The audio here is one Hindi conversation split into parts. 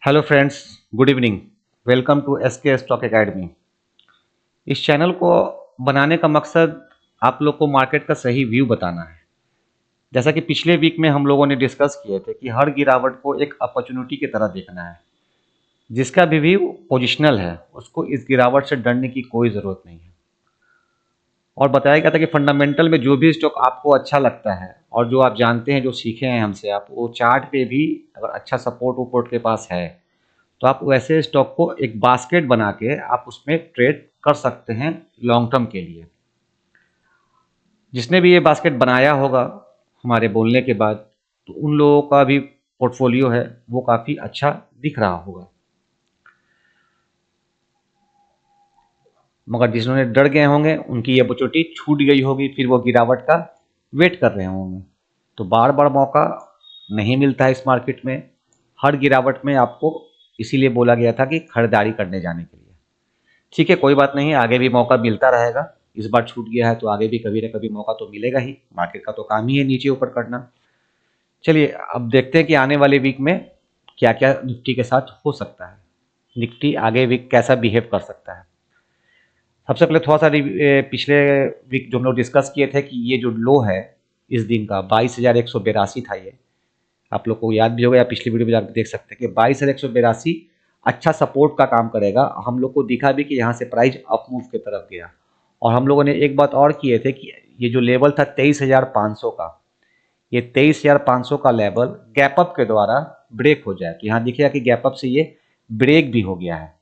Hello friends, good evening. Welcome to SK stock academy. इस चैनल को बनाने का मकसद आप लोग को मार्केट का सही व्यू बताना है। जैसा कि पिछले वीक में हम लोगों ने डिस्कस किए थे कि हर गिरावट को एक अपॉर्चुनिटी की तरह देखना है। जिसका भी व्यू पोजिशनल है उसको इस गिरावट से डरने की कोई ज़रूरत नहीं है। और बताया गया था कि फंडामेंटल में जो भी स्टॉक आपको अच्छा लगता है और जो आप जानते हैं, जो सीखे हैं हमसे, आप वो चार्ट पे भी अगर अच्छा सपोर्ट वपोर्ट के पास है तो आप वैसे स्टॉक को एक बास्केट बना के आप उसमें ट्रेड कर सकते हैं लॉन्ग टर्म के लिए। जिसने भी ये बास्केट बनाया होगा हमारे बोलने के बाद, तो उन लोगों का भी पोर्टफोलियो है वो काफ़ी अच्छा दिख रहा होगा। मगर जिन्होंने डर गए होंगे उनकी ये अपॉर्चुनिटी छूट गई होगी, फिर वो गिरावट का वेट कर रहे होंगे। तो बार बार मौका नहीं मिलता है इस मार्केट में। हर गिरावट में आपको इसीलिए बोला गया था कि खरीदारी करने जाने के लिए। ठीक है, कोई बात नहीं, आगे भी मौका मिलता रहेगा। इस बार छूट गया है तो आगे भी कभी ना कभी मौका तो मिलेगा ही। मार्केट का तो काम ही है नीचे ऊपर करना। चलिए अब देखते हैं कि आने वाले वीक में क्या क्या निफ्टी के साथ हो सकता है। निफ्टी आगे वीक कैसा बिहेव कर सकता है। सबसे पहले थोड़ा सा पिछले वीक जो हम लोग डिस्कस किए थे कि ये जो लो है इस दिन का 22,182 था। ये आप लोग को याद भी होगा या पिछली वीडियो में जाकर देख सकते हैं कि 22,182 अच्छा सपोर्ट का काम करेगा। हम लोग को दिखा भी कि यहाँ से प्राइस अप मूव की तरफ गया। और हम लोगों ने एक बात और किए थे कि ये जो लेवल था 23,500 का, ये 23,500 का लेवल गैप अप के द्वारा ब्रेक हो जाए तो यहाँ दिखेगा कि गैप अप से ये ब्रेक भी हो गया है।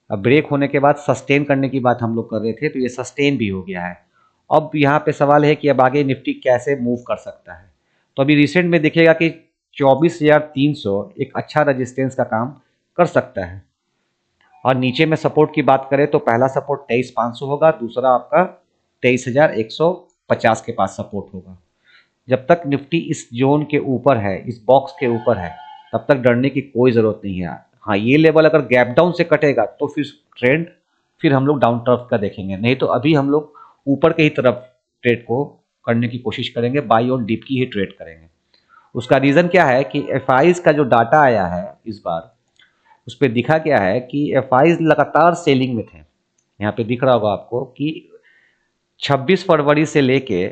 अब ब्रेक होने के बाद सस्टेन करने की बात हम लोग कर रहे थे, तो ये सस्टेन भी हो गया है। अब यहाँ पे सवाल है कि अब आगे निफ्टी कैसे मूव कर सकता है। तो अभी रिसेंट में दिखेगा कि 24,300 एक अच्छा रेजिस्टेंस का काम कर सकता है। और नीचे में सपोर्ट की बात करें तो पहला सपोर्ट 23,500 होगा, दूसरा आपका 23,150 के पास सपोर्ट होगा। जब तक निफ्टी इस जोन के ऊपर है, इस बॉक्स के ऊपर है, तब तक डरने की कोई ज़रूरत नहीं है। हाँ, ये लेवल अगर गैप डाउन से कटेगा तो फिर ट्रेंड, फिर हम लोग डाउन टर्फ का देखेंगे। नहीं तो अभी हम लोग ऊपर के ही तरफ ट्रेड को करने की कोशिश करेंगे, बाई और डिप की ही ट्रेड करेंगे। उसका रीज़न क्या है कि एफ का जो डाटा आया है इस बार, उस पर दिखा क्या है कि एफ लगातार सेलिंग में थे। यहाँ पे दिख रहा होगा आपको कि 26 फरवरी से लेके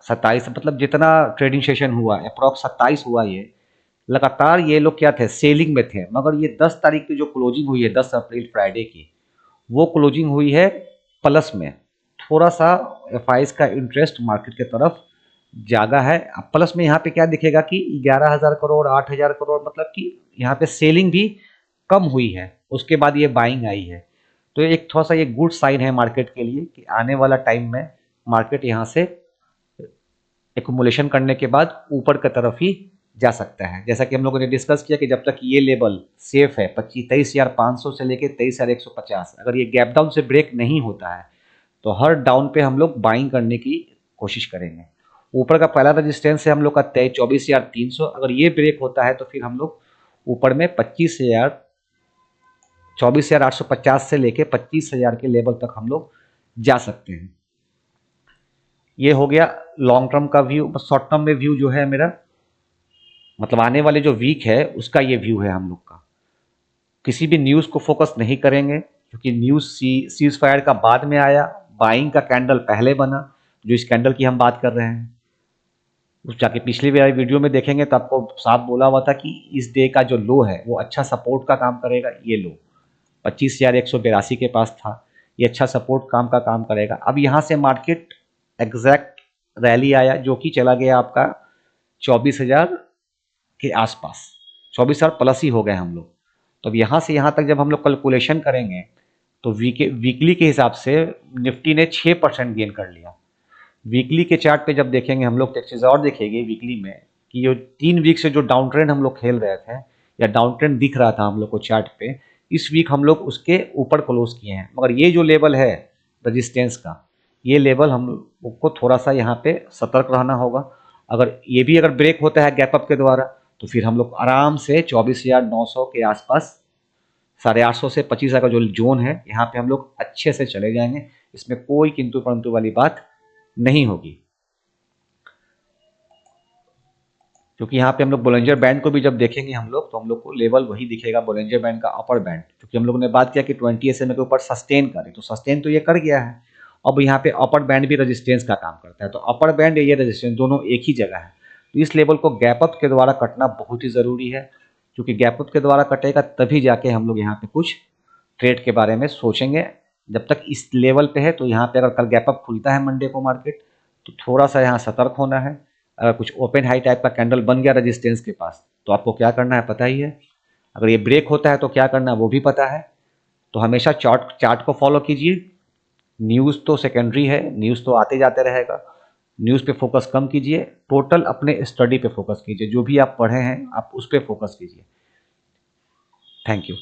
27, मतलब जितना ट्रेडिंग सेशन हुआ अप्रॉक्स 27 हुआ, ये लगातार ये लोग क्या थे, सेलिंग में थे। मगर ये 10 तारीख की जो क्लोजिंग हुई है 10 अप्रैल फ्राइडे की, वो क्लोजिंग हुई है प्लस में। थोड़ा सा एफ का इंटरेस्ट मार्केट की तरफ जागा है। अब प्लस में यहाँ पे क्या दिखेगा कि 11,000 करोड़ 8,000 करोड़, मतलब कि यहाँ पे सेलिंग भी कम हुई है, उसके बाद ये बाइंग आई है। तो एक थोड़ा सा ये गुड साइन है मार्केट के लिए कि आने वाला टाइम में मार्केट यहाँ से एकुमुलेशन करने के बाद ऊपर की तरफ ही जा सकता है। जैसा कि हम लोगों ने डिस्कस किया कि जब तक ये लेवल सेफ है 23,500 से लेकर 23,150, अगर ये गैप डाउन से ब्रेक नहीं होता है तो हर डाउन पे हम लोग बाइंग करने की कोशिश करेंगे। ऊपर का पहला रजिस्टेंस है हम लोग का 24,300, अगर ये ब्रेक होता है तो फिर हम लोग ऊपर में 24,850 से लेके 25,000 के लेवल तक हम लोग जा सकते हैं। ये हो गया लॉन्ग टर्म का व्यू। शॉर्ट टर्म में व्यू जो है मेरा, मतलब आने वाले जो वीक है उसका ये व्यू है हम लोग का। किसी भी न्यूज़ को फोकस नहीं करेंगे क्योंकि न्यूज़ सीज फायर का बाद में आया, बाइंग का कैंडल पहले बना। जो इस कैंडल की हम बात कर रहे हैं उस जाके पिछली वाली वीडियो में देखेंगे तो आपको साफ बोला हुआ था कि इस डे का जो लो है वो अच्छा सपोर्ट का काम करेगा। ये लो 25,182 के पास था, ये अच्छा सपोर्ट काम का काम करेगा। अब यहाँ से मार्केट एग्जैक्ट रैली आया जो कि चला गया आपका 24,000 के आसपास, 24,000 प्लस ही हो गए हम लोग। तो अब यहाँ से यहाँ तक जब हम लोग कैलकुलेशन करेंगे तो वीकली के हिसाब से निफ्टी ने 6% गेन कर लिया। वीकली के चार्ट पे जब देखेंगे हम लोग, तो एक चीज़ और देखेंगे वीकली में कि जो 3 वीक से जो डाउन ट्रेंड हम लोग खेल रहे थे या डाउन ट्रेंड दिख रहा था हम लोग को चार्ट पे, इस वीक हम लोग उसके ऊपर क्लोज किए हैं। मगर ये जो लेवल है रजिस्टेंस का, ये लेवल हम लोग को थोड़ा सा यहाँ पे सतर्क रहना होगा। अगर ये भी अगर ब्रेक होता है गैप अप के द्वारा तो फिर हम लोग आराम से 24,900 के आसपास, 850 से 25,000 का जो जोन है यहाँ पे हम लोग अच्छे से चले जाएंगे। इसमें कोई किंतु परंतु वाली बात नहीं होगी। क्योंकि यहाँ पे हम लोग बोलेंजर बैंड को भी जब देखेंगे हम लोग, तो हम लोग को लेवल वही दिखेगा, बोलेंजर बैंड का अपर बैंड, क्योंकि हम लोगों ने बात किया कि 20 SMA के ऊपर सस्टेन करे, तो सस्टेन तो ये कर गया है। अब यहाँ पे अपर बैंड भी रेजिस्टेंस का काम करता है, तो अपर बैंड या ये रेजिस्टेंस दोनों एक ही जगह है। तो इस लेवल को गैप अप के द्वारा कटना बहुत ही ज़रूरी है, क्योंकि गैप अप के द्वारा कटेगा तभी जाके हम लोग यहाँ पे कुछ ट्रेड के बारे में सोचेंगे। जब तक इस लेवल पे है, तो यहाँ पे अगर कल गैप अप खुलता है मंडे को मार्केट, तो थोड़ा सा यहाँ सतर्क होना है। अगर कुछ ओपन हाई टाइप का कैंडल बन गया रेजिस्टेंस के पास, तो आपको क्या करना है पता ही है। अगर ये ब्रेक होता है तो क्या करना है वो भी पता है। तो हमेशा चार्ट को फॉलो कीजिए। न्यूज़ तो सेकेंडरी है, न्यूज़ तो आते जाते रहेगा, न्यूज़ पे फोकस कम कीजिए, टोटल अपने स्टडी पे फोकस कीजिए, जो भी आप पढ़े हैं आप उस पर फोकस कीजिए। Thank you.